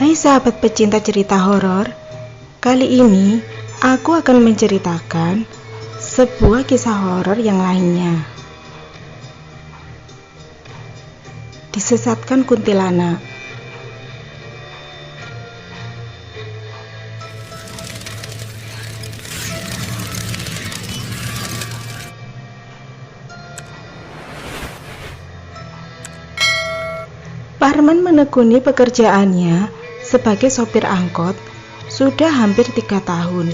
Hai sahabat pecinta cerita horor, kali ini aku akan menceritakan sebuah kisah horor yang lainnya. Disesatkan kuntilanak. Parman menekuni pekerjaannya sebagai sopir angkot sudah hampir 3 tahun.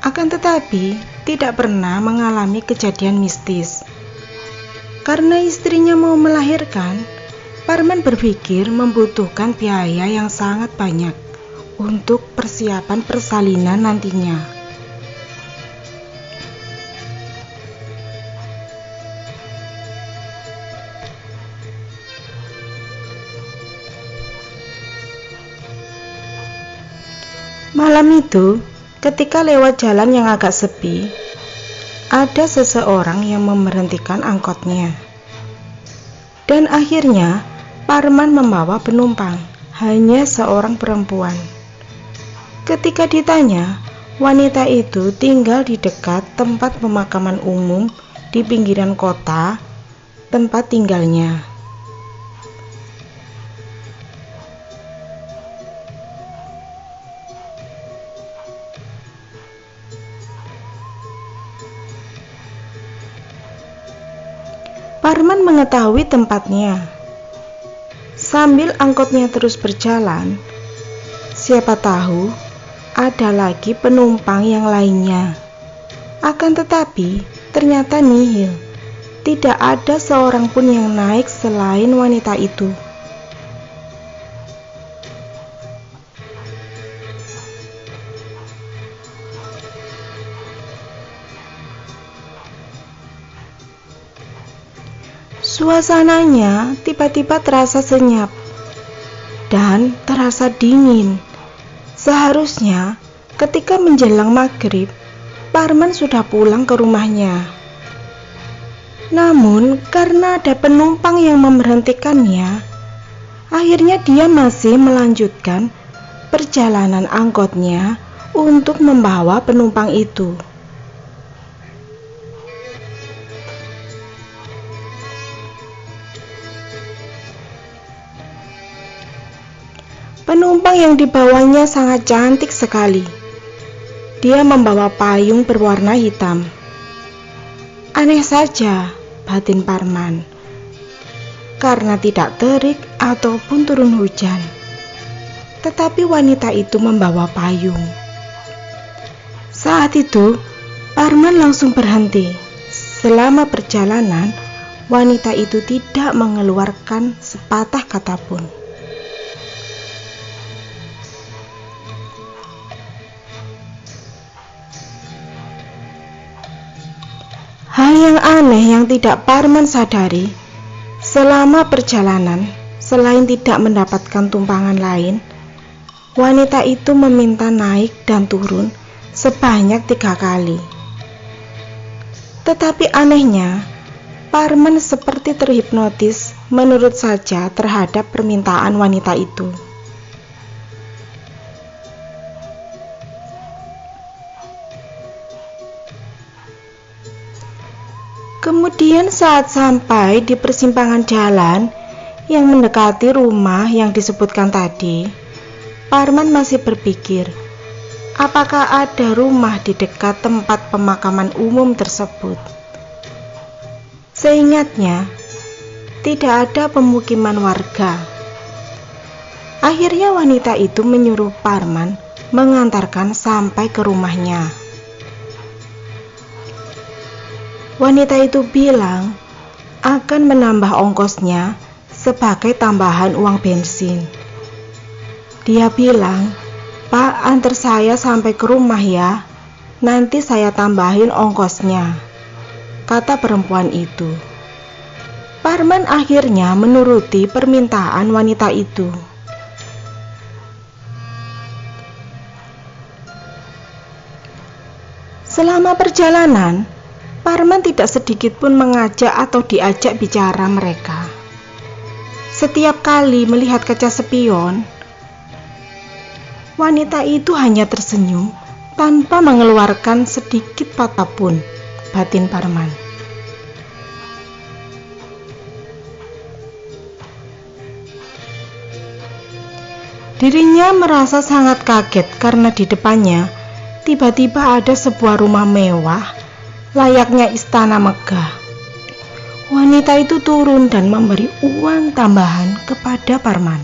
Akan tetapi tidak pernah mengalami kejadian mistis. Karena istrinya mau melahirkan, Parman berpikir membutuhkan biaya yang sangat banyak untuk persiapan persalinan nantinya. Malam itu, ketika lewat jalan yang agak sepi, ada seseorang yang memberhentikan angkotnya. Dan akhirnya, Parman membawa penumpang, hanya seorang perempuan. Ketika ditanya, wanita itu tinggal di dekat tempat pemakaman umum di pinggiran kota tempat tinggalnya. Parman mengetahui tempatnya. Sambil angkotnya terus berjalan, siapa tahu ada lagi penumpang yang lainnya. Akan tetapi ternyata nihil. Tidak ada seorang pun yang naik selain wanita itu. Suasananya tiba-tiba terasa senyap dan terasa dingin. Seharusnya ketika menjelang maghrib, Parman sudah pulang ke rumahnya. Namun karena ada penumpang yang memberhentikannya, akhirnya dia masih melanjutkan perjalanan angkotnya untuk membawa penumpang itu. Penumpang yang dibawanya sangat cantik sekali. Dia membawa payung berwarna hitam. Aneh saja, batin Parman, karena tidak terik ataupun turun hujan. Tetapi wanita itu membawa payung. Saat itu, Parman langsung berhenti. Selama perjalanan, wanita itu tidak mengeluarkan sepatah kata pun. Hal yang aneh yang tidak Parman sadari, selama perjalanan, selain tidak mendapatkan tumpangan lain, wanita itu meminta naik dan turun sebanyak 3 kali. Tetapi anehnya, Parman seperti terhipnotis menurut saja terhadap permintaan wanita itu. Kemudian saat sampai di persimpangan jalan yang mendekati rumah yang disebutkan tadi, Parman masih berpikir, apakah ada rumah di dekat tempat pemakaman umum tersebut. Seingatnya, tidak ada pemukiman warga. Akhirnya wanita itu menyuruh Parman mengantarkan sampai ke rumahnya. Wanita itu bilang akan menambah ongkosnya sebagai tambahan uang bensin. Dia bilang, "Pak, antar saya sampai ke rumah ya, nanti saya tambahin ongkosnya," kata perempuan itu. Parman akhirnya menuruti permintaan wanita itu. Selama perjalanan, Parman tidak sedikit pun mengajak atau diajak bicara mereka. Setiap kali melihat kaca spion, wanita itu hanya tersenyum tanpa mengeluarkan sedikit patah pun, batin Parman. Dirinya merasa sangat kaget karena di depannya tiba-tiba ada sebuah rumah mewah layaknya istana megah. Wanita itu turun dan memberi uang tambahan kepada Parman.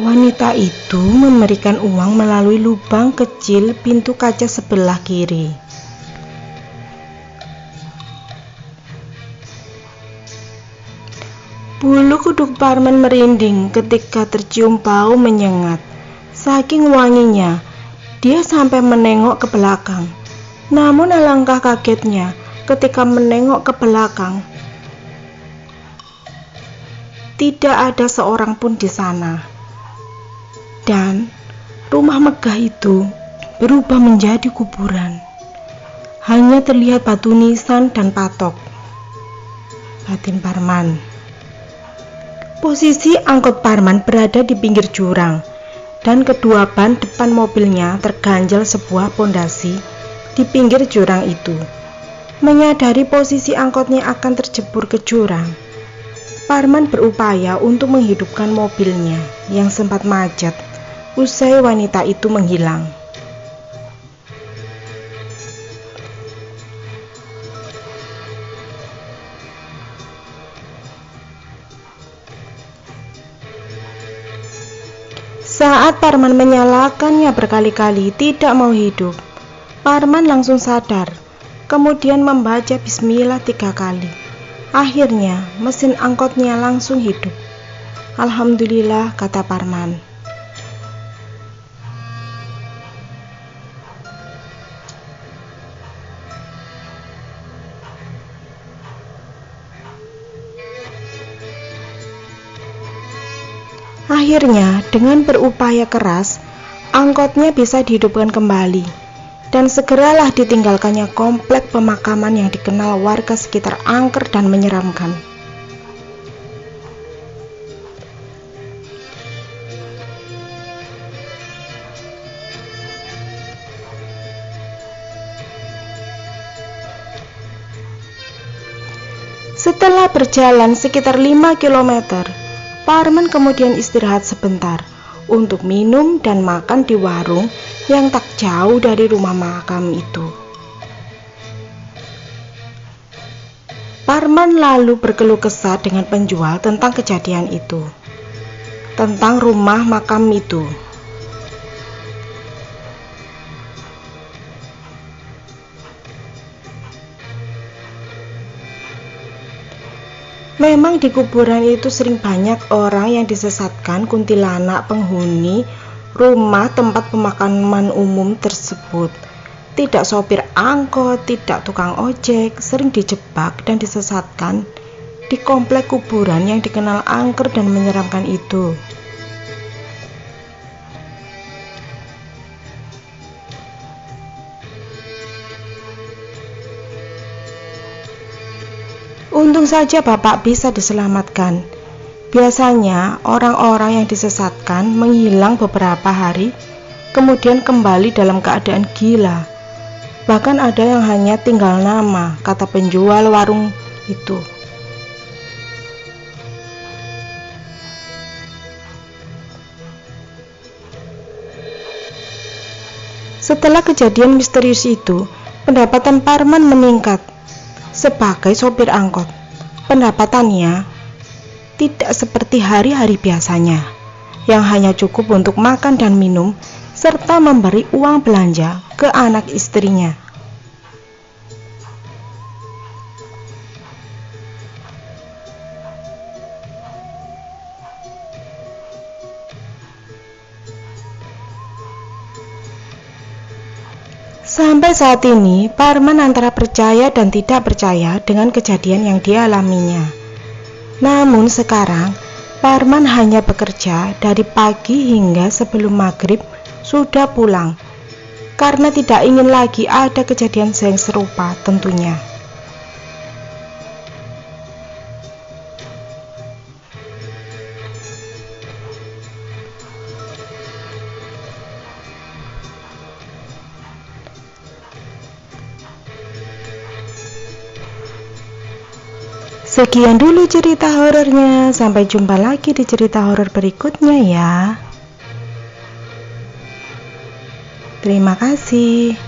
Wanita itu memberikan uang melalui lubang kecil pintu kaca sebelah kiri. Bulu kuduk Parman merinding ketika tercium bau menyengat. Saking wanginya, dia sampai menengok ke belakang. Namun alangkah kagetnya ketika menengok ke belakang, tidak ada seorang pun di sana. Dan rumah megah itu berubah menjadi kuburan. Hanya terlihat batu nisan dan patok, batin Parman. Posisi angkot Parman berada di pinggir jurang, dan kedua ban depan mobilnya terganjal sebuah pondasi di pinggir jurang itu. Menyadari posisi angkotnya akan terjebur ke jurang, Parman berupaya untuk menghidupkan mobilnya yang sempat macet usai wanita itu menghilang. Saat Parman menyalakannya berkali-kali tidak mau hidup, Parman langsung sadar, kemudian membaca bismillah 3 kali. Akhirnya mesin angkotnya langsung hidup. Alhamdulillah, kata Parman. Akhirnya, dengan berupaya keras, angkotnya bisa dihidupkan kembali, dan segeralah ditinggalkannya komplek pemakaman yang dikenal warga sekitar angker dan menyeramkan. Setelah berjalan sekitar 5 km, Parman kemudian istirahat sebentar untuk minum dan makan di warung yang tak jauh dari rumah makam itu. Parman lalu berkeluh kesah dengan penjual tentang kejadian itu, tentang rumah makam itu. Memang di kuburan itu sering banyak orang yang disesatkan kuntilanak penghuni rumah tempat pemakaman umum tersebut. Tidak sopir angkot, tidak tukang ojek, sering dijebak dan disesatkan di komplek kuburan yang dikenal angker dan menyeramkan itu. Untung saja Bapak bisa diselamatkan. Biasanya orang-orang yang disesatkan menghilang beberapa hari, kemudian kembali dalam keadaan gila. Bahkan ada yang hanya tinggal nama, kata penjual warung itu. Setelah kejadian misterius itu, pendapatan Parman meningkat. Sebagai sopir angkot, pendapatannya tidak seperti hari-hari biasanya, yang hanya cukup untuk makan dan minum, serta memberi uang belanja ke anak istrinya. Sampai saat ini, Parman antara percaya dan tidak percaya dengan kejadian yang dialaminya. Namun sekarang, Parman hanya bekerja dari pagi hingga sebelum maghrib sudah pulang, karena tidak ingin lagi ada kejadian yang serupa tentunya. Sekian dulu cerita horornya. Sampai jumpa lagi di cerita horor berikutnya ya. Terima kasih.